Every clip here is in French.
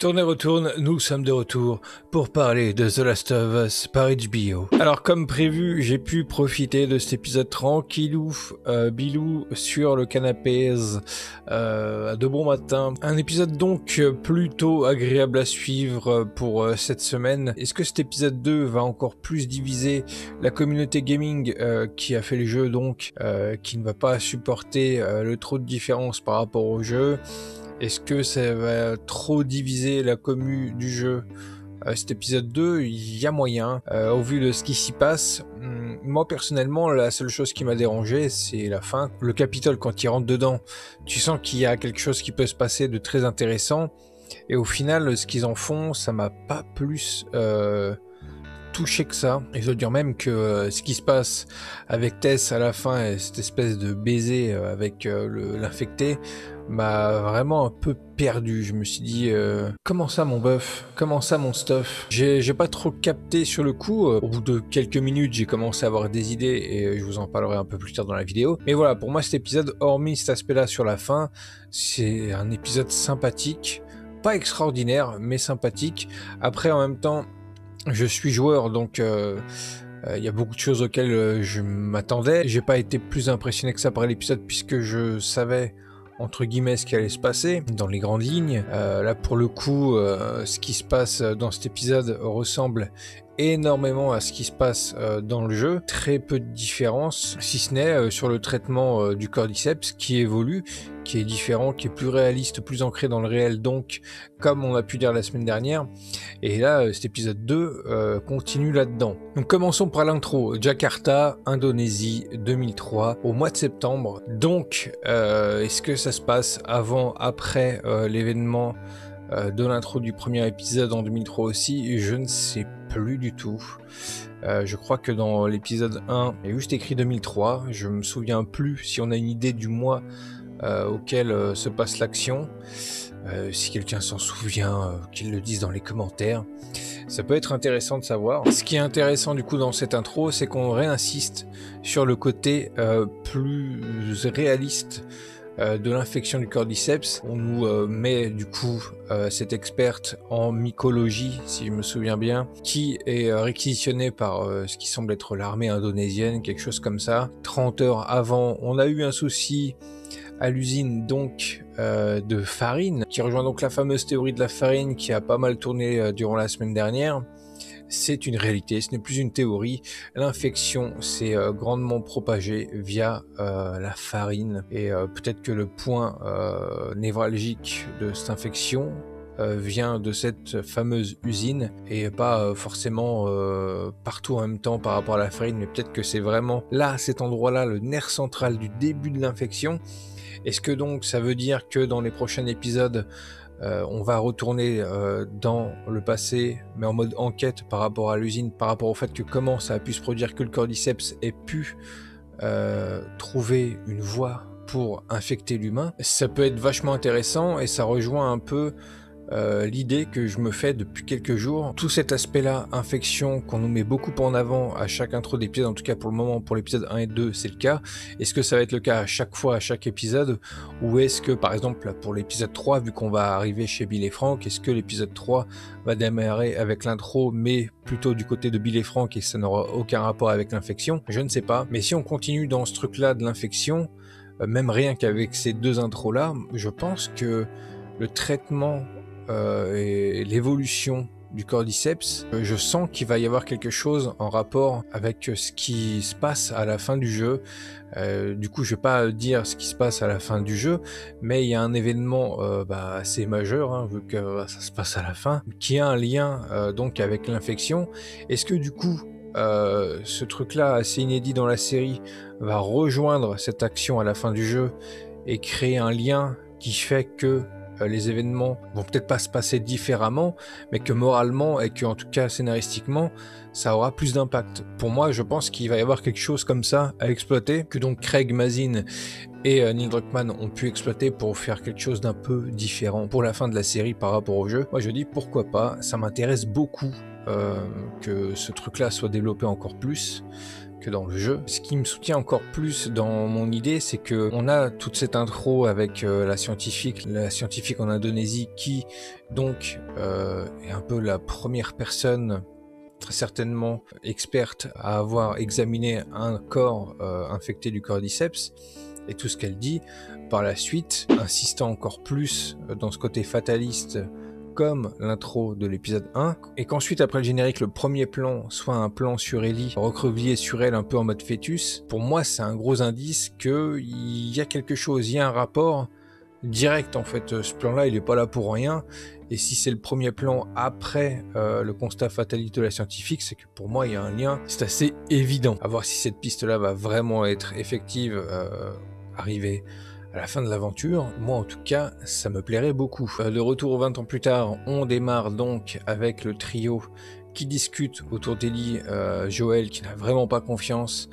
Tournez retourne, nous sommes de retour pour parler de The Last of Us par HBO. Alors comme prévu, j'ai pu profiter de cet épisode tranquillou, bilou sur le canapé de bon matin. Un épisode donc plutôt agréable à suivre pour cette semaine. Est-ce que cet épisode 2 va encore plus diviser la communauté gaming qui a fait le jeu donc, qui ne va pas supporter le trop de différence par rapport au jeu? Est-ce que ça va trop diviser la commu du jeu? Cet épisode 2, il y a moyen. Au vu de ce qui s'y passe, moi personnellement, la seule chose qui m'a dérangé, c'est la fin. Le Capitole, quand il rentre dedans, tu sens qu'il y a quelque chose qui peut se passer de très intéressant. Et au final, ce qu'ils en font, ça m'a pas plus touché que ça. Et je dois dire même que ce qui se passe avec Tess à la fin, et cette espèce de baiser avec l'infecté, m'a vraiment un peu perdu. Je me suis dit comment ça mon bœuf, comment ça mon stuff. J'ai pas trop capté sur le coup. Au bout de quelques minutes, j'ai commencé à avoir des idées et je vous en parlerai un peu plus tard dans la vidéo. Mais voilà, pour moi cet épisode, hormis cet aspect-là sur la fin, c'est un épisode sympathique, pas extraordinaire, mais sympathique. Après, en même temps, je suis joueur, donc il y a beaucoup de choses auxquelles je m'attendais. J'ai pas été plus impressionné que ça par l'épisode puisque je savais entre guillemets ce qui allait se passer dans les grandes lignes. Là pour le coup, ce qui se passe dans cet épisode ressemble énormément à ce qui se passe dans le jeu. Très peu de différence, si ce n'est sur le traitement du cordyceps qui évolue, qui est différent, qui est plus réaliste, plus ancré dans le réel, donc comme on a pu dire la semaine dernière. Et là, cet épisode 2 continue là-dedans. Donc commençons par l'intro. Jakarta, Indonésie, 2003, au mois de septembre. Donc, est-ce que ça se passe avant, après l'événement de l'intro du premier épisode en 2003 aussi? Je ne sais plus du tout. Je crois que dans l'épisode 1, il y a juste écrit 2003. Je me souviens plus si on a une idée du mois auquel se passe l'action. Si quelqu'un s'en souvient, qu'il le dise dans les commentaires. Ça peut être intéressant de savoir. Ce qui est intéressant du coup dans cette intro, c'est qu'on réinsiste sur le côté plus réaliste de l'infection du cordyceps. On nous met du coup cette experte en mycologie, si je me souviens bien, qui est réquisitionnée par ce qui semble être l'armée indonésienne, quelque chose comme ça. 30 heures avant, on a eu un souci à l'usine donc de farine, qui rejoint donc la fameuse théorie de la farine qui a pas mal tourné durant la semaine dernière. C'est une réalité, ce n'est plus une théorie. L'infection s'est grandement propagée via la farine et peut-être que le point névralgique de cette infection vient de cette fameuse usine et pas forcément partout en même temps par rapport à la farine, mais peut-être que c'est vraiment là, cet endroit-là, le nerf central du début de l'infection. Est-ce que donc ça veut dire que dans les prochains épisodes, on va retourner dans le passé, mais en mode enquête par rapport à l'usine, par rapport au fait que comment ça a pu se produire que le cordyceps ait pu trouver une voie pour infecter l'humain? Ça peut être vachement intéressant et ça rejoint un peu l'idée que je me fais depuis quelques jours. Tout cet aspect-là, infection, qu'on nous met beaucoup en avant à chaque intro d'épisode, en tout cas pour le moment, pour l'épisode 1 et 2, c'est le cas. Est-ce que ça va être le cas à chaque fois, à chaque épisode? Ou est-ce que, par exemple, pour l'épisode 3, vu qu'on va arriver chez Bill et Frank, est-ce que l'épisode 3 va démarrer avec l'intro, mais plutôt du côté de Bill et Frank et ça n'aura aucun rapport avec l'infection? Je ne sais pas. Mais si on continue dans ce truc-là de l'infection, même rien qu'avec ces deux intros-là, je pense que le traitement et l'évolution du cordyceps, je sens qu'il va y avoir quelque chose en rapport avec ce qui se passe à la fin du jeu. Du coup, je vais pas dire ce qui se passe à la fin du jeu, mais il y a un événement assez majeur, hein, vu que ça se passe à la fin, qui a un lien donc avec l'infection. Est-ce que du coup, ce truc-là assez inédit dans la série va rejoindre cette action à la fin du jeu et créer un lien qui fait que les événements vont peut-être pas se passer différemment, mais que moralement et que en tout cas scénaristiquement, ça aura plus d'impact. Pour moi, je pense qu'il va y avoir quelque chose comme ça à exploiter, que donc Craig Mazin et Neil Druckmann ont pu exploiter pour faire quelque chose d'un peu différent pour la fin de la série par rapport au jeu. Moi je dis pourquoi pas, ça m'intéresse beaucoup que ce truc-là soit développé encore plus. que dans le jeu. Ce qui me soutient encore plus dans mon idée, c'est que on a toute cette intro avec la scientifique en Indonésie qui donc est un peu la première personne très certainement experte à avoir examiné un corps infecté du cordyceps, et tout ce qu'elle dit par la suite, insistant encore plus dans ce côté fataliste comme l'intro de l'épisode 1, et qu'ensuite après le générique le premier plan soit un plan sur Ellie, recroquevillé sur elle un peu en mode fœtus, pour moi c'est un gros indice qu'il y a quelque chose, il y a un rapport direct en fait. Ce plan là il est pas là pour rien, et si c'est le premier plan après le constat fataliste de la scientifique, c'est que pour moi il y a un lien, c'est assez évident. À voir si cette piste là va vraiment être effective arriver à la fin de l'aventure. Moi en tout cas ça me plairait beaucoup. De retour 20 ans plus tard, on démarre donc avec le trio qui discute autour d'Ellie, Joël qui n'a vraiment pas confiance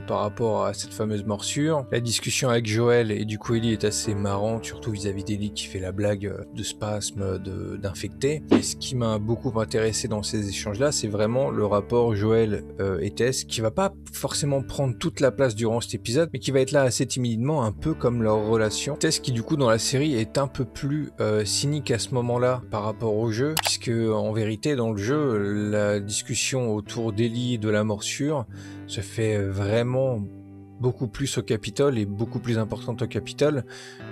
par rapport à cette fameuse morsure. La discussion avec Joël et du coup Ellie est assez marrante, surtout vis-à-vis d'Ellie qui fait la blague de spasme, d'infecté. Et ce qui m'a beaucoup intéressé dans ces échanges-là, c'est vraiment le rapport Joël et Tess, qui va pas forcément prendre toute la place durant cet épisode, mais qui va être là assez timidement, un peu comme leur relation. Tess qui du coup dans la série est un peu plus cynique à ce moment-là par rapport au jeu, puisque en vérité dans le jeu, la discussion autour d'Ellie de la morsure se fait vraiment beaucoup plus au Capitole et beaucoup plus importante au Capitole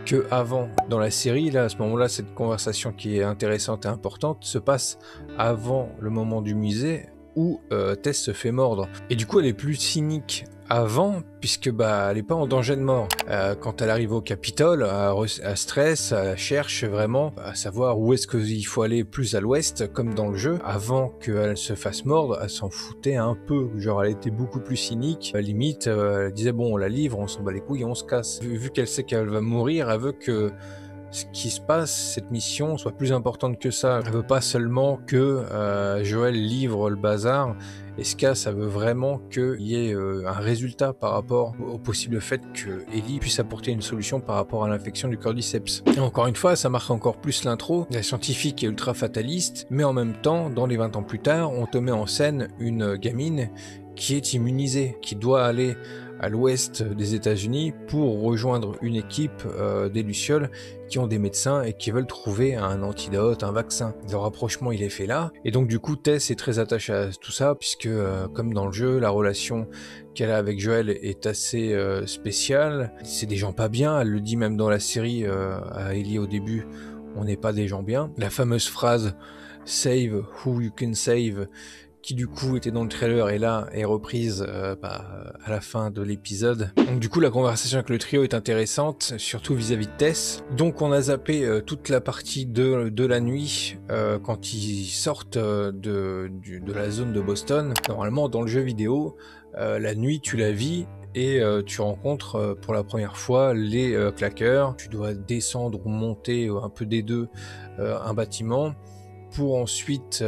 que avant. Dans la série, là, à ce moment-là, cette conversation qui est intéressante et importante se passe avant le moment du musée où Tess se fait mordre. Et du coup, elle est plus cynique avant, puisque elle est pas en danger de mort. Quand elle arrive au Capitole, elle stresse, elle cherche vraiment à savoir où est-ce qu'il faut aller plus à l'ouest, comme dans le jeu. Avant qu'elle se fasse mordre, elle s'en foutait un peu. Genre, elle était beaucoup plus cynique. Limite, elle disait bon, on la livre, on s'en bat les couilles et on se casse. Vu qu'elle sait qu'elle va mourir, elle veut que ce qui se passe, cette mission, soit plus importante que ça. Elle veut pas seulement que Joël livre le bazar et se casse, elle veut vraiment qu'il y ait un résultat par rapport au possible fait que Ellie puisse apporter une solution par rapport à l'infection du cordyceps. Et encore une fois, ça marque encore plus l'intro. La scientifique est ultra fataliste, mais en même temps, dans les 20 ans plus tard, on te met en scène une gamine qui est immunisée, qui doit aller à l'ouest des États-Unis pour rejoindre une équipe des Lucioles qui ont des médecins et qui veulent trouver un antidote, un vaccin. Le rapprochement il est fait là, et donc du coup Tess est très attachée à tout ça, puisque comme dans le jeu, la relation qu'elle a avec Joël est assez spéciale. C'est des gens pas bien, elle le dit même dans la série à Ellie au début, on n'est pas des gens bien. La fameuse phrase « Save who you can save », qui du coup était dans le trailer et là est reprise à la fin de l'épisode. Donc du coup la conversation avec le trio est intéressante, surtout vis-à-vis de Tess. Donc on a zappé toute la partie de la nuit quand ils sortent de la zone de Boston. Normalement dans le jeu vidéo, la nuit tu la vis et tu rencontres pour la première fois les claqueurs. Tu dois descendre ou monter un peu des deux un bâtiment pour ensuite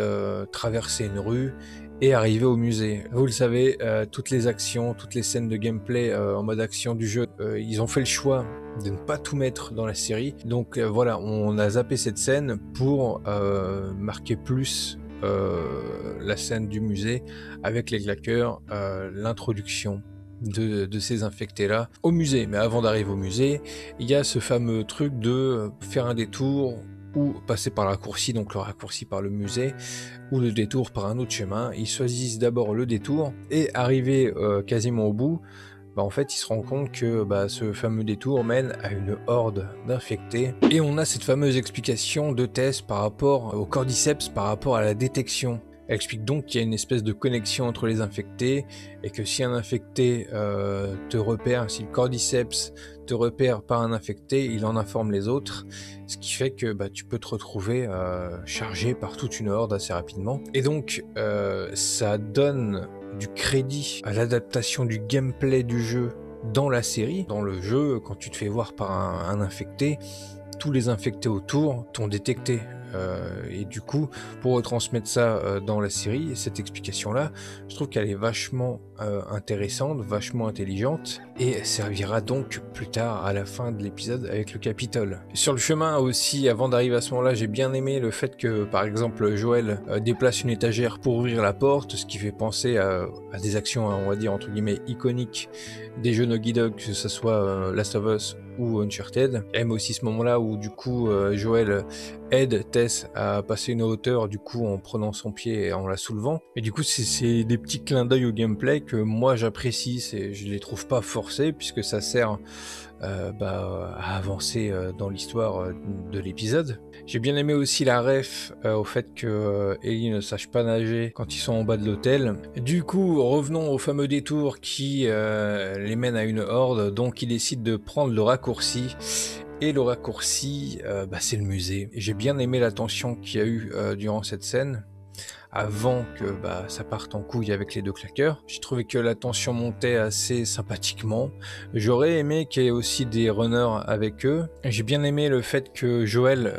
traverser une rue et arriver au musée. Vous le savez, toutes les actions, toutes les scènes de gameplay en mode action du jeu, ils ont fait le choix de ne pas tout mettre dans la série. Donc voilà, on a zappé cette scène pour marquer plus la scène du musée avec les claqueurs, l'introduction de ces infectés-là au musée. Mais avant d'arriver au musée, il y a ce fameux truc de faire un détour ou passer par le raccourci, donc le raccourci par le musée, ou le détour par un autre chemin. Ils choisissent d'abord le détour, et arrivé quasiment au bout, en fait ils se rendent compte que ce fameux détour mène à une horde d'infectés. Et on a cette fameuse explication de Tess par rapport au cordyceps, par rapport à la détection. Elle explique donc qu'il y a une espèce de connexion entre les infectés, et que si un infecté te repère, si le cordyceps te repère par un infecté, il en informe les autres, ce qui fait que tu peux te retrouver chargé par toute une horde assez rapidement. Et donc ça donne du crédit à l'adaptation du gameplay du jeu dans la série. Dans le jeu, quand tu te fais voir par un infecté, tous les infectés autour t'ont détecté. Et du coup, pour retransmettre ça dans la série, cette explication-là, je trouve qu'elle est vachement intéressante, vachement intelligente. et servira donc plus tard à la fin de l'épisode avec le Capitole. Sur le chemin aussi, avant d'arriver à ce moment-là, j'ai bien aimé le fait que par exemple Joël déplace une étagère pour ouvrir la porte, ce qui fait penser à des actions, on va dire entre guillemets iconiques des jeux Naughty Dog, que ce soit Last of Us ou Uncharted. J'aime aussi ce moment-là où du coup Joël aide Tess à passer une hauteur du coup en prenant son pied et en la soulevant. Et du coup c'est des petits clins d'œil au gameplay que moi j'apprécie, je les trouve pas forcés puisque ça sert à avancer dans l'histoire de l'épisode. J'ai bien aimé aussi la ref au fait que Ellie ne sache pas nager quand ils sont en bas de l'hôtel. Du coup, revenons au fameux détour qui les mène à une horde, donc ils décident de prendre le raccourci. Et le raccourci, c'est le musée. J'ai bien aimé la tension qu'il y a eu durant cette scène, avant que ça parte en couille avec les deux claqueurs. J'ai trouvé que la tension montait assez sympathiquement. J'aurais aimé qu'il y ait aussi des runners avec eux. J'ai bien aimé le fait que Joël,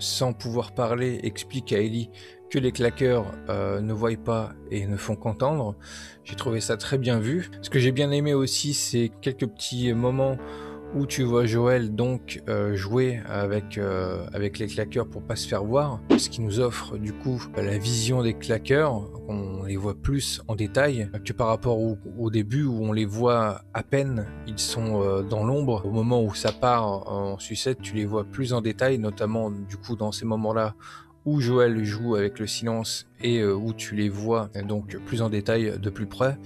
sans pouvoir parler, explique à Ellie que les claqueurs ne voient pas et ne font qu'entendre. J'ai trouvé ça très bien vu. Ce que j'ai bien aimé aussi, c'est quelques petits moments où tu vois Joël donc jouer avec les claqueurs pour pas se faire voir, ce qui nous offre du coup la vision des claqueurs. On les voit plus en détail que par rapport au début où on les voit à peine, ils sont dans l'ombre. Au moment où ça part en sucette, tu les vois plus en détail, notamment du coup dans ces moments-là où Joël joue avec le silence et où tu les vois donc plus en détail de plus près.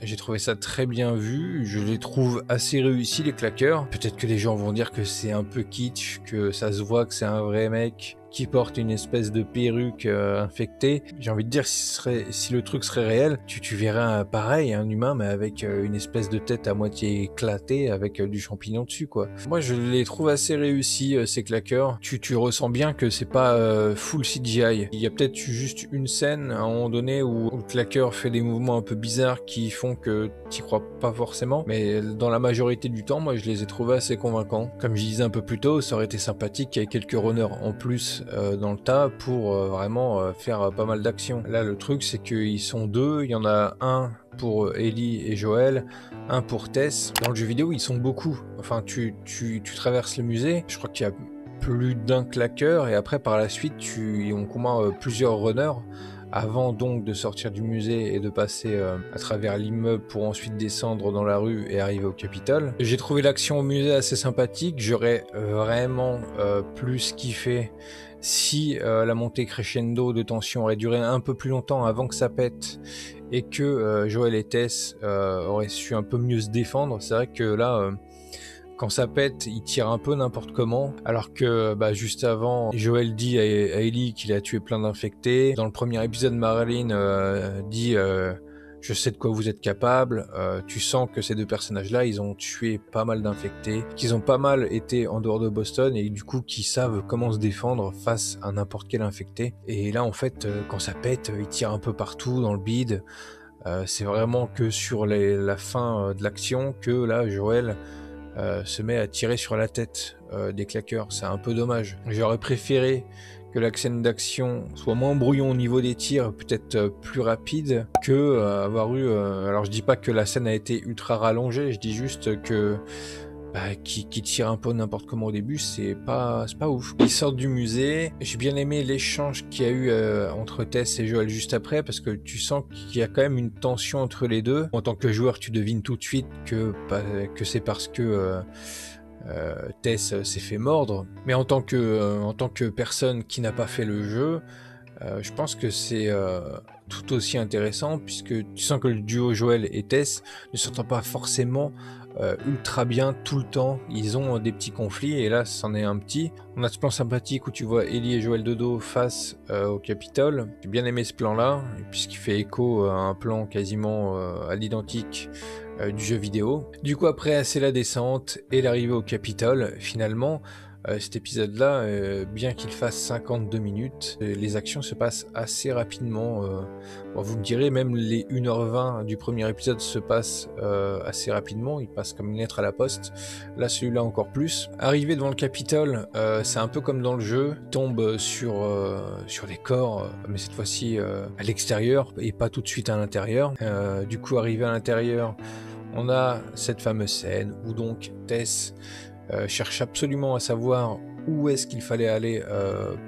J'ai trouvé ça très bien vu, je les trouve assez réussis les claqueurs. Peut-être que les gens vont dire que c'est un peu kitsch, que ça se voit que c'est un vrai mec qui porte une espèce de perruque infectée. J'ai envie de dire, si le truc serait réel, tu verrais pareil, un humain, mais avec une espèce de tête à moitié éclatée, avec du champignon dessus, quoi. Moi, je les trouve assez réussis, ces claqueurs. Tu ressens bien que c'est pas full CGI. Il y a peut-être juste une scène, à un moment donné, où le claqueur fait des mouvements un peu bizarres qui font que t'y crois pas forcément, mais dans la majorité du temps, moi, je les ai trouvés assez convaincants. Comme je disais un peu plus tôt, ça aurait été sympathique qu'il y ait quelques runners en plus dans le tas pour vraiment faire pas mal d'actions. Là, le truc, c'est qu'ils sont deux. Il y en a un pour Ellie et Joël, un pour Tess. Dans le jeu vidéo, ils sont beaucoup. Enfin, tu traverses le musée. Je crois qu'il y a plus d'un claqueur et après, par la suite, on combat plusieurs runners avant donc de sortir du musée et de passer à travers l'immeuble pour ensuite descendre dans la rue et arriver au Capitole. J'ai trouvé l'action au musée assez sympathique. J'aurais vraiment plus kiffé si la montée crescendo de tension aurait duré un peu plus longtemps avant que ça pète et que Joël et Tess auraient su un peu mieux se défendre. C'est vrai que là... quand ça pète, il tire un peu n'importe comment, alors que juste avant, Joël dit à Ellie qu'il a tué plein d'infectés. Dans le premier épisode, Marilyn dit je sais de quoi vous êtes capable. Tu sens que ces deux personnages-là, ils ont tué pas mal d'infectés, qu'ils ont pas mal été en dehors de Boston et du coup qu'ils savent comment se défendre face à n'importe quel infecté. Et là, en fait, quand ça pète, ils tirent un peu partout dans le bide. C'est vraiment que sur la fin de l'action que là, Joël se met à tirer sur la tête des claqueurs. C'est un peu dommage. J'aurais préféré que la scène d'action soit moins brouillon au niveau des tirs, peut-être plus rapide, que avoir eu... alors je dis pas que la scène a été ultra rallongée, je dis juste que qui tire un peu n'importe comment au début, c'est pas ouf. Ils sortent du musée, j'ai bien aimé l'échange qu'il y a eu entre Tess et Joël juste après, parce que tu sens qu'il y a quand même une tension entre les deux. En tant que joueur, tu devines tout de suite que c'est parce que Tess s'est fait mordre, mais en tant que personne qui n'a pas fait le jeu, je pense que c'est tout aussi intéressant, puisque tu sens que le duo Joël et Tess ne s'entend pas forcément ultra bien tout le temps. Ils ont des petits conflits et là c'en est un petit. On a ce plan sympathique où tu vois Ellie et Joël de dos face au Capitole. J'ai bien aimé ce plan là puisqu'il fait écho à un plan quasiment à l'identique du jeu vidéo. Du coup après c'est la descente et l'arrivée au Capitole. Finalement cet épisode-là, bien qu'il fasse 52 minutes, les actions se passent assez rapidement. Bon, vous me direz, même les 1h20 du premier épisode se passent assez rapidement, ils passent comme une lettre à la poste. Là, celui-là encore plus. Arrivé devant le Capitole, c'est un peu comme dans le jeu, tombe sur des corps, mais cette fois-ci à l'extérieur et pas tout de suite à l'intérieur. Du coup, arrivé à l'intérieur, on a cette fameuse scène où donc Tess cherche absolument à savoir où est-ce qu'il fallait aller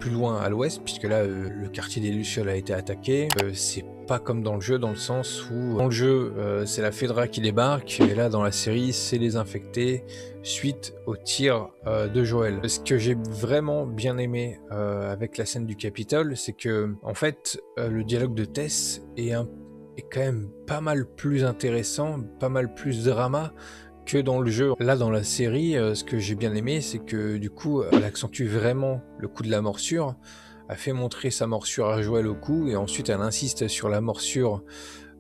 plus loin à l'ouest, puisque là le quartier des Lucioles a été attaqué. C'est pas comme dans le jeu, dans le sens où dans le jeu c'est la Fedra qui débarque, et là dans la série c'est les infectés suite au tir de Joel. Ce que j'ai vraiment bien aimé avec la scène du Capitole, c'est que en fait le dialogue de Tess est quand même pas mal plus intéressant, pas mal plus drama que dans le jeu. Là dans la série, ce que j'ai bien aimé, c'est que du coup elle accentue vraiment le coup de la morsure, a fait montrer sa morsure à Joel au cou, et ensuite elle insiste sur la morsure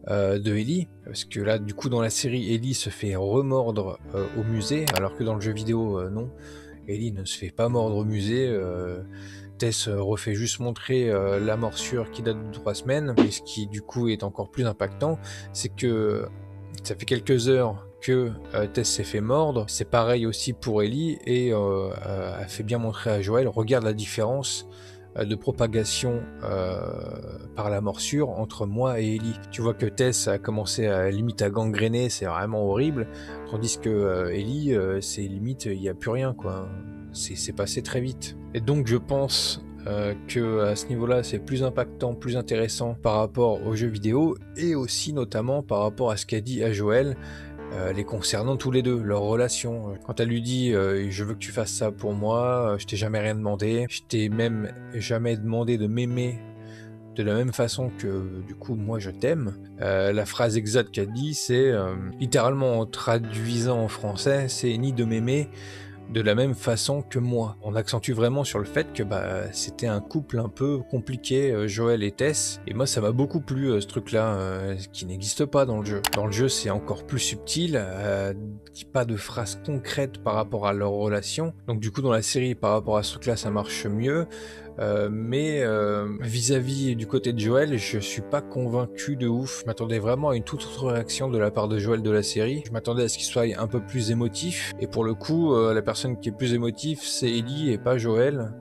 de Ellie, parce que là du coup dans la série Ellie se fait remordre au musée, alors que dans le jeu vidéo non, Ellie ne se fait pas mordre au musée. Tess refait juste montrer la morsure qui date de 3 semaines, et ce qui du coup est encore plus impactant, c'est que ça fait quelques heures que Tess s'est fait mordre. C'est pareil aussi pour Ellie, et a fait bien montrer à Joel, regarde la différence de propagation par la morsure entre moi et Ellie. Tu vois que Tess a commencé à limite à gangréner, c'est vraiment horrible, tandis que Ellie, c'est limite, il n'y a plus rien quoi. C'est passé très vite. Et donc je pense que à ce niveau-là, c'est plus impactant, plus intéressant par rapport aux jeux vidéo, et aussi notamment par rapport à ce qu'a dit à Joel, les concernant tous les deux, leur relation. Quand elle lui dit je veux que tu fasses ça pour moi, je t'ai jamais rien demandé, je t'ai même jamais demandé de m'aimer de la même façon que du coup moi je t'aime. La phrase exacte qu'elle dit, c'est littéralement en traduisant en français, c'est ni de m'aimer de la même façon que moi. On accentue vraiment sur le fait que c'était un couple un peu compliqué, Joel et Tess, et moi ça m'a beaucoup plu ce truc-là, qui n'existe pas dans le jeu. Dans le jeu c'est encore plus subtil, pas de phrases concrètes par rapport à leur relation, donc du coup dans la série par rapport à ce truc-là ça marche mieux. Mais vis-à-vis du côté de Joel, je suis pas convaincu de ouf. Je m'attendais vraiment à une toute autre réaction de la part de Joel de la série. Je m'attendais à ce qu'il soit un peu plus émotif, et pour le coup la personne qui est plus émotive c'est Ellie et pas Joel.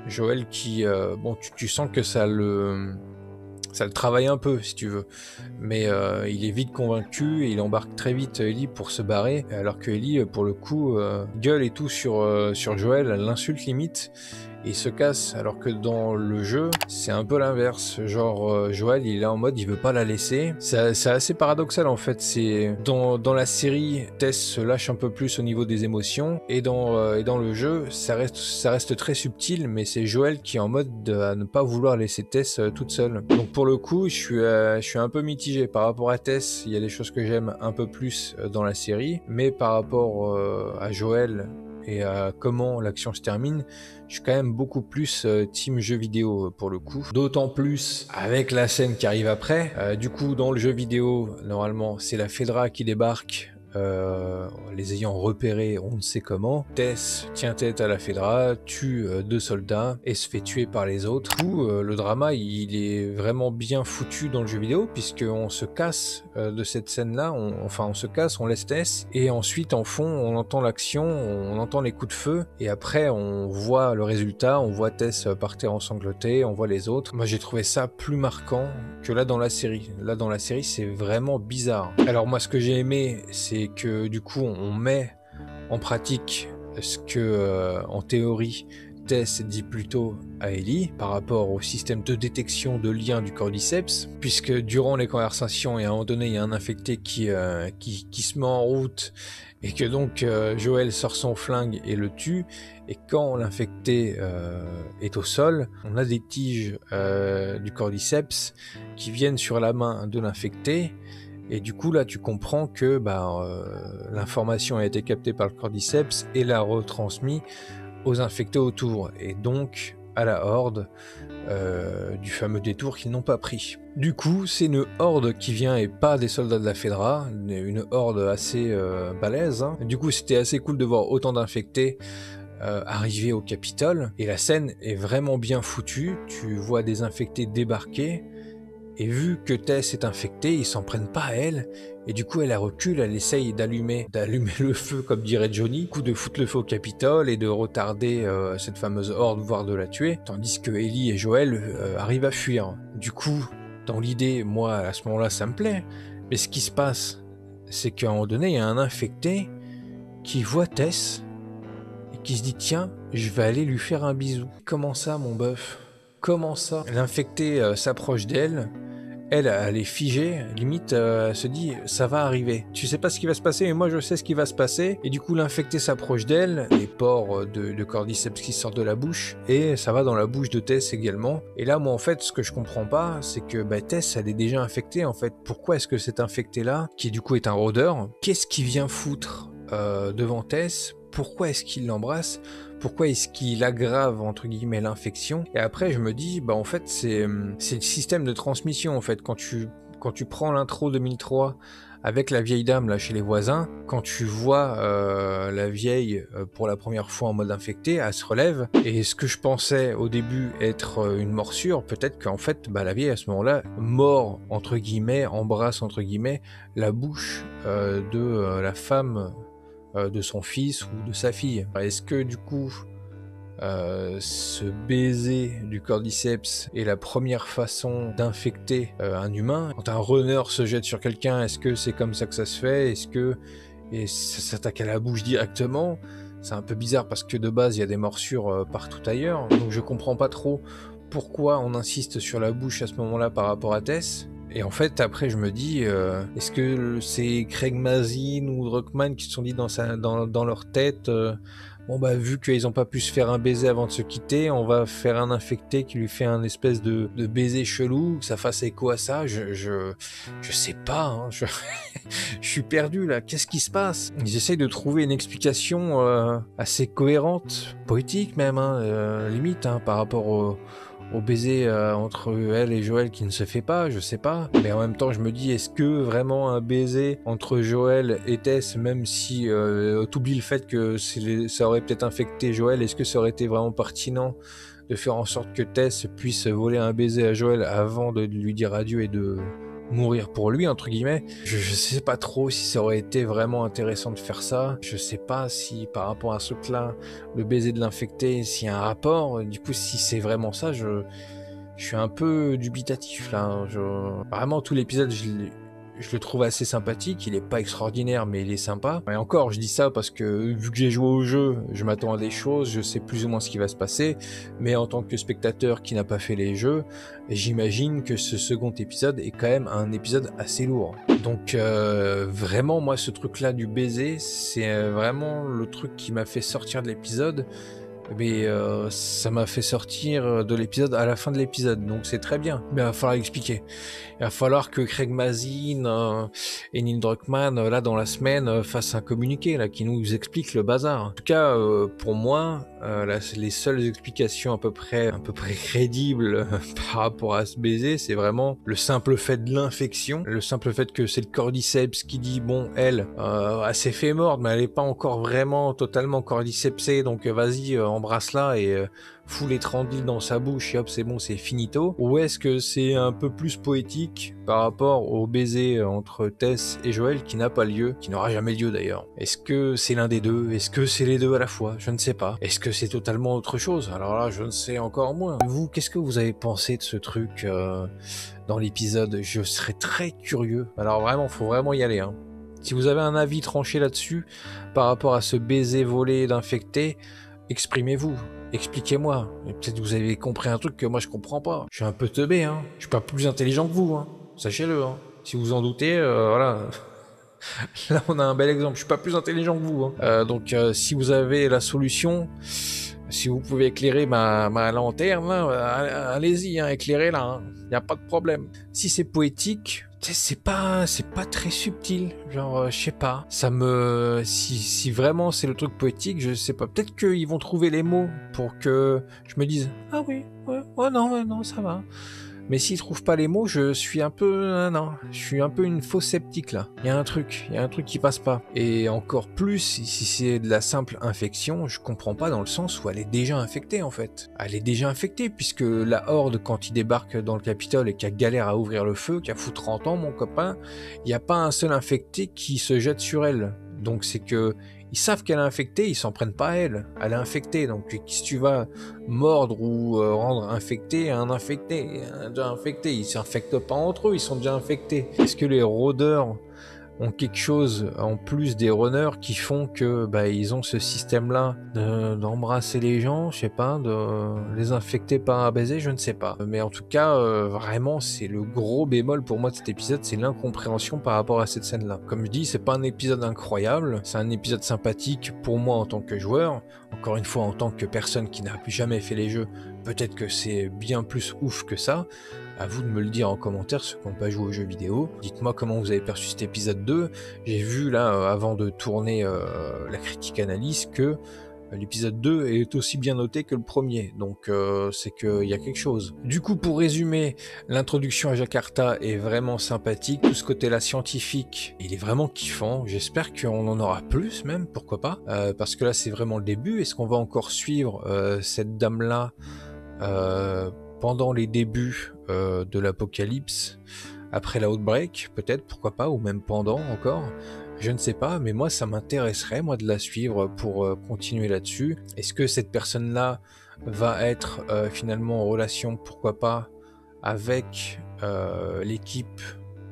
Joel qui bon tu sens que ça le travaille un peu si tu veux, mais il est vite convaincu et il embarque très vite Ellie pour se barrer, alors que Ellie pour le coup gueule et tout sur Joel, elle l'insulte limite et il se casse, alors que dans le jeu c'est un peu l'inverse, genre Joel il est là en mode il veut pas la laisser. C'est assez paradoxal en fait. C'est dans la série Tess se lâche un peu plus au niveau des émotions, et dans le jeu ça reste très subtil, mais c'est Joel qui est en mode à ne pas vouloir laisser Tess toute seule. Donc pour le coup je suis un peu mitigé par rapport à Tess. Il y a des choses que j'aime un peu plus dans la série, mais par rapport à Joel et à comment l'action se termine, je suis quand même beaucoup plus team jeu vidéo pour le coup. D'autant plus avec la scène qui arrive après. Du coup, dans le jeu vidéo, normalement, c'est la Fedra qui débarque, les ayant repérés on ne sait comment. Tess tient tête à la Fedra, tue 2 soldats et se fait tuer par les autres. Du coup, le drama, il est vraiment bien foutu dans le jeu vidéo, puisqu'on se casse de cette scène-là, on se casse, on laisse Tess, et ensuite en fond, on entend l'action, on entend les coups de feu, et après on voit le résultat, on voit Tess partir ensanglantée, on voit les autres. Moi j'ai trouvé ça plus marquant que là dans la série. Là dans la série, c'est vraiment bizarre. Alors moi ce que j'ai aimé, c'est que du coup on met en pratique ce que en théorie Tess dit plutôt à Ellie par rapport au système de détection de liens du cordyceps, puisque durant les conversations et à un moment donné il y a un infecté qui se met en route, et que donc Joel sort son flingue et le tue, et quand l'infecté est au sol, on a des tiges du cordyceps qui viennent sur la main de l'infecté. Et du coup là tu comprends que l'information a été captée par le cordyceps et l'a retransmis aux infectés autour, et donc à la horde du fameux détour qu'ils n'ont pas pris. Du coup c'est une horde qui vient, et pas des soldats de la Fedra, une horde assez balèze, hein. Du coup c'était assez cool de voir autant d'infectés arriver au Capitole, et la scène est vraiment bien foutue. Tu vois des infectés débarquer, et vu que Tess est infectée, ils s'en prennent pas à elle, et du coup elle recule, elle essaye d'allumer le feu comme dirait Johnny, du coup de foutre le feu au Capitole et de retarder cette fameuse horde, voire de la tuer, tandis que Ellie et Joel arrivent à fuir. Du coup, dans l'idée, moi à ce moment-là ça me plaît, mais ce qui se passe, c'est qu'à un moment donné, il y a un infecté qui voit Tess et qui se dit tiens, je vais aller lui faire un bisou. Comment ça, mon bœuf? Comment ça? L'infecté s'approche d'elle. Elle est figée, limite, elle se dit, ça va arriver. Tu sais pas ce qui va se passer, mais moi je sais ce qui va se passer. Et du coup, l'infecté s'approche d'elle, les pores de cordyceps qui sortent de la bouche, et ça va dans la bouche de Tess également. Et là, moi, en fait, ce que je comprends pas, c'est que Tess, elle est déjà infectée, en fait. Pourquoi est-ce que cet infecté-là, qui du coup est un rôdeur, qu'est-ce qu'il vient foutre devant Tess? Pourquoi est-ce qu'il l'embrasse? Pourquoi est-ce qu'il aggrave entre guillemets l'infection? Et après je me dis en fait c'est le système de transmission en fait. Quand tu prends l'intro 2003 avec la vieille dame là chez les voisins, quand tu vois la vieille pour la première fois en mode infecté, elle se relève, et ce que je pensais au début être une morsure, peut-être qu'en fait la vieille à ce moment-là mord entre guillemets, embrasse entre guillemets la bouche de la femme de son fils ou de sa fille. Est-ce que du coup ce baiser du cordyceps est la première façon d'infecter un humain? Quand un runner se jette sur quelqu'un, est-ce que c'est comme ça que ça se fait? Est-ce que ça s'attaque à la bouche directement? C'est un peu bizarre parce que de base il y a des morsures partout ailleurs, donc je comprends pas trop pourquoi on insiste sur la bouche à ce moment-là par rapport à Tess. Et en fait, après, je me dis, est-ce que c'est Craig Mazin ou Druckmann qui se sont dit dans leur tête, vu qu'ils n'ont pas pu se faire un baiser avant de se quitter, on va faire un infecté qui lui fait un espèce de baiser chelou, que ça fasse écho à ça. Je sais pas, hein, je suis perdu là. Qu'est-ce qui se passe? Ils essayent de trouver une explication assez cohérente, poétique même, limite, par rapport au baiser entre elle et Joël qui ne se fait pas, je sais pas. Mais en même temps, je me dis, est-ce que vraiment un baiser entre Joël et Tess, même si t'oublies le fait que ça aurait peut-être infecté Joël, est-ce que ça aurait été vraiment pertinent de faire en sorte que Tess puisse voler un baiser à Joël avant de lui dire adieu et de mourir pour lui, entre guillemets? Je sais pas trop si ça aurait été vraiment intéressant de faire ça. Je sais pas si par rapport à ce truc-là, le baiser de l'infecté, s'il y a un rapport. Du coup, si c'est vraiment ça, je suis un peu dubitatif là. Vraiment, tout l'épisode, je le trouve assez sympathique. Il est pas extraordinaire, mais il est sympa. Et encore, je dis ça parce que vu que j'ai joué au jeu, je m'attends à des choses, je sais plus ou moins ce qui va se passer. Mais en tant que spectateur qui n'a pas fait les jeux, j'imagine que ce second épisode est quand même un épisode assez lourd. Donc vraiment, moi, ce truc-là du baiser, c'est vraiment le truc qui m'a fait sortir de l'épisode. Mais ça m'a fait sortir de l'épisode à la fin de l'épisode, donc c'est très bien. Mais il va falloir expliquer. Il va falloir que Craig Mazin et Neil Druckmann, là dans la semaine, fassent un communiqué là, qui nous explique le bazar. En tout cas, pour moi, les seules explications à peu près crédibles par rapport à ce baiser, c'est vraiment le simple fait de l'infection, le simple fait que c'est le cordyceps qui dit bon, elle s'est fait mordre, mais elle est pas encore vraiment totalement cordycepsée, donc vas-y, embrasse-la et fout les 30 dans sa bouche et hop, c'est bon, c'est finito. Ou est-ce que c'est un peu plus poétique par rapport au baiser entre Tess et Joël qui n'a pas lieu, qui n'aura jamais lieu d'ailleurs? Est-ce que c'est l'un des deux? Est-ce que c'est les deux à la fois? Je ne sais pas. Est-ce que c'est totalement autre chose? Alors là, je ne sais encore moins. Vous, qu'est-ce que vous avez pensé de ce truc dans l'épisode? Je serais très curieux. Alors vraiment, faut vraiment y aller, hein. Si vous avez un avis tranché là-dessus, par rapport à ce baiser volé d'infecté, exprimez-vous, expliquez-moi. Et peut-être que vous avez compris un truc que moi je comprends pas. Je suis un peu teubé, hein. Je suis pas plus intelligent que vous, hein. Sachez-le, hein. Si vous en doutez, voilà. Là, on a un bel exemple. Je suis pas plus intelligent que vous, hein. Donc, si vous avez la solution, si vous pouvez éclairer ma lanterne, là, allez-y, hein, éclairez là. Y a pas de problème. Si c'est poétique, c'est pas très subtil, genre je sais pas, si vraiment c'est le truc poétique, je sais pas, peut-être qu'ils vont trouver les mots pour que je me dise ah oui, ouais, non, ça va. Mais s'ils trouvent pas les mots, je suis un peu non, je suis un peu une fausse sceptique là. Il y a un truc qui passe pas. Et encore plus si c'est de la simple infection, je comprends pas dans le sens où elle est déjà infectée en fait. Elle est déjà infectée puisque la horde quand il débarque dans le Capitole et qu'il galère à ouvrir le feu, qui a foutu 30 ans mon copain, il n'y a pas un seul infecté qui se jette sur elle. Donc c'est que ils savent qu'elle est infectée, ils s'en prennent pas à elle. Elle est infectée, donc si tu vas mordre ou rendre infecté un infecté, déjà infecté, ils s'infectent pas entre eux, ils sont déjà infectés. Est-ce que les rôdeurs ont quelque chose en plus des runners qui font que ils ont ce système-là d'embrasser les gens, je sais pas, de les infecter par un baiser, je ne sais pas. Mais en tout cas, vraiment, c'est le gros bémol pour moi de cet épisode, c'est l'incompréhension par rapport à cette scène-là. Comme je dis, c'est pas un épisode incroyable, c'est un épisode sympathique pour moi en tant que joueur. Encore une fois, en tant que personne qui n'a jamais fait les jeux, peut-être que c'est bien plus ouf que ça. À vous de me le dire en commentaire, ceux qui n'ont pas joué aux jeux vidéo. Dites-moi comment vous avez perçu cet épisode 2. J'ai vu là, avant de tourner la critique analyse, que l'épisode 2 est aussi bien noté que le premier, donc c'est qu'il y a quelque chose. Du coup, pour résumer, l'introduction à Jakarta est vraiment sympathique, tout ce côté-là scientifique, il est vraiment kiffant, j'espère qu'on en aura plus même, pourquoi pas, parce que là c'est vraiment le début. Est-ce qu'on va encore suivre cette dame-là pendant les débuts de l'apocalypse, après la Outbreak, peut-être, pourquoi pas, ou même pendant encore. Je ne sais pas, mais moi ça m'intéresserait moi de la suivre pour continuer là-dessus. Est-ce que cette personne-là va être finalement en relation, pourquoi pas, avec l'équipe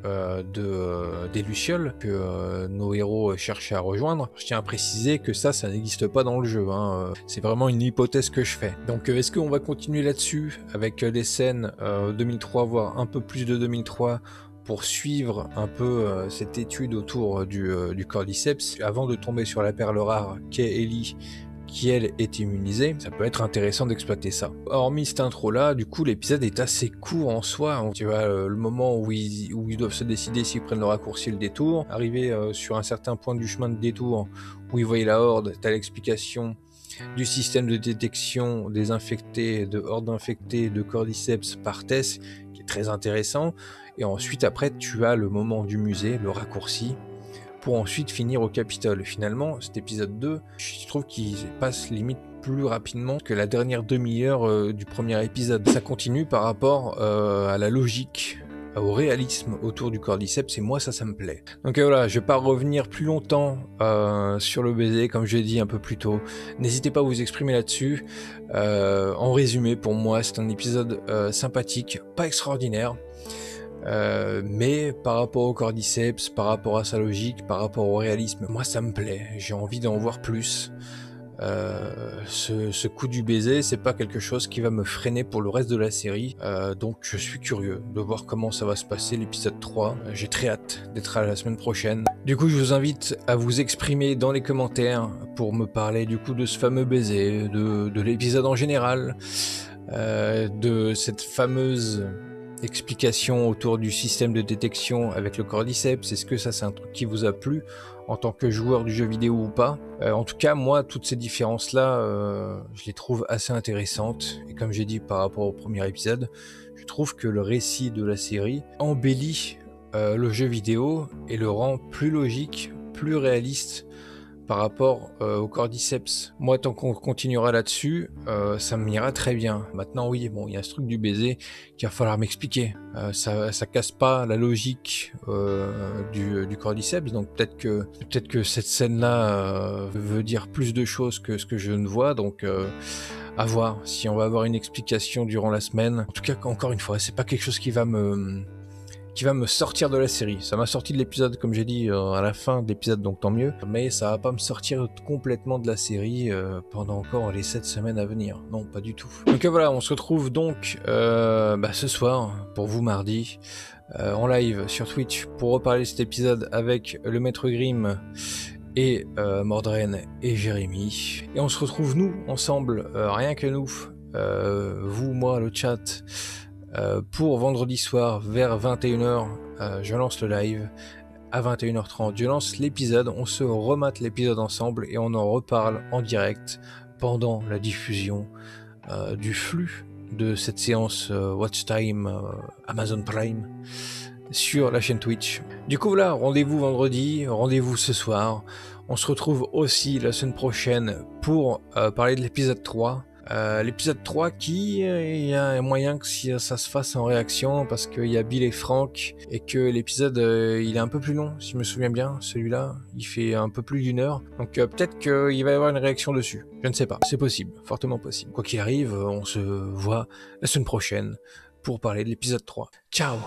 des Lucioles que nos héros cherchent à rejoindre? Je tiens à préciser que ça n'existe pas dans le jeu, hein. C'est vraiment une hypothèse que je fais. Donc est-ce qu'on va continuer là-dessus avec des scènes 2003, voire un peu plus de 2003, pour suivre un peu cette étude autour du cordyceps, avant de tomber sur la perle rare qu'est Ellie, qui elle est immunisée? Ça peut être intéressant d'exploiter ça. Hormis cette intro là, du coup l'épisode est assez court en soi. Tu vois, le moment où ils doivent se décider s'ils prennent le raccourci et le détour, arriver sur un certain point du chemin de détour où ils voient la horde, t'as l'explication du système de détection des infectés, de hordes infectées de cordyceps par Tess, qui est très intéressant. Et ensuite après tu as le moment du musée, le raccourci, pour ensuite finir au Capitole. Finalement, cet épisode 2, je trouve qu'il passe limite plus rapidement que la dernière demi-heure du premier épisode. Ça continue par rapport à la logique, au réalisme autour du cordyceps, et moi ça me plaît. Donc voilà, je vais pas revenir plus longtemps sur le baiser, comme je l'ai dit un peu plus tôt. N'hésitez pas à vous exprimer là-dessus. En résumé, pour moi, c'est un épisode sympathique, pas extraordinaire. Mais par rapport au cordyceps, par rapport à sa logique, par rapport au réalisme, moi ça me plaît, j'ai envie d'en voir plus. Ce coup du baiser, c'est pas quelque chose qui va me freiner pour le reste de la série, donc je suis curieux de voir comment ça va se passer l'épisode 3. J'ai très hâte d'être à la semaine prochaine. Du coup, je vous invite à vous exprimer dans les commentaires pour me parler du coup de ce fameux baiser, de l'épisode en général, de cette fameuse explication autour du système de détection avec le cordyceps. Est-ce que ça c'est un truc qui vous a plu en tant que joueur du jeu vidéo ou pas? En tout cas, moi, toutes ces différences-là, je les trouve assez intéressantes. Et comme j'ai dit par rapport au premier épisode, je trouve que le récit de la série embellit le jeu vidéo et le rend plus logique, plus réaliste par rapport au cordyceps. Moi, tant qu'on continuera là-dessus, ça m'ira très bien. Maintenant, oui, bon, il y a ce truc du baiser qu'il va falloir m'expliquer. Ça casse pas la logique du cordyceps, donc peut-être que cette scène-là veut dire plus de choses que ce que je ne vois, donc à voir si on va avoir une explication durant la semaine. En tout cas, encore une fois, c'est pas quelque chose qui va me sortir de la série. Ça m'a sorti de l'épisode, comme j'ai dit, à la fin de l'épisode, donc tant mieux. Mais ça va pas me sortir complètement de la série pendant encore les 7 semaines à venir. Non, pas du tout. Donc voilà, on se retrouve donc ce soir, pour vous mardi, en live sur Twitch, pour reparler de cet épisode avec le Maître Grimm et Mordren et Jérémy. Et on se retrouve nous, ensemble, rien que nous, vous, moi, le chat, pour vendredi soir vers 21h, je lance le live. À 21h30, je lance l'épisode, on se remate l'épisode ensemble et on en reparle en direct pendant la diffusion du flux de cette séance Watch Time Amazon Prime sur la chaîne Twitch. Du coup voilà, rendez-vous vendredi, rendez-vous ce soir. On se retrouve aussi la semaine prochaine pour parler de l'épisode 3. L'épisode 3 qui, il y a un moyen que ça se fasse en réaction parce qu'il y a Bill et Frank et que l'épisode il est un peu plus long, si je me souviens bien. Celui-là, il fait un peu plus d'1 heure. Donc peut-être qu'il va y avoir une réaction dessus. Je ne sais pas, c'est possible, fortement possible. Quoi qu'il arrive, on se voit la semaine prochaine pour parler de l'épisode 3. Ciao!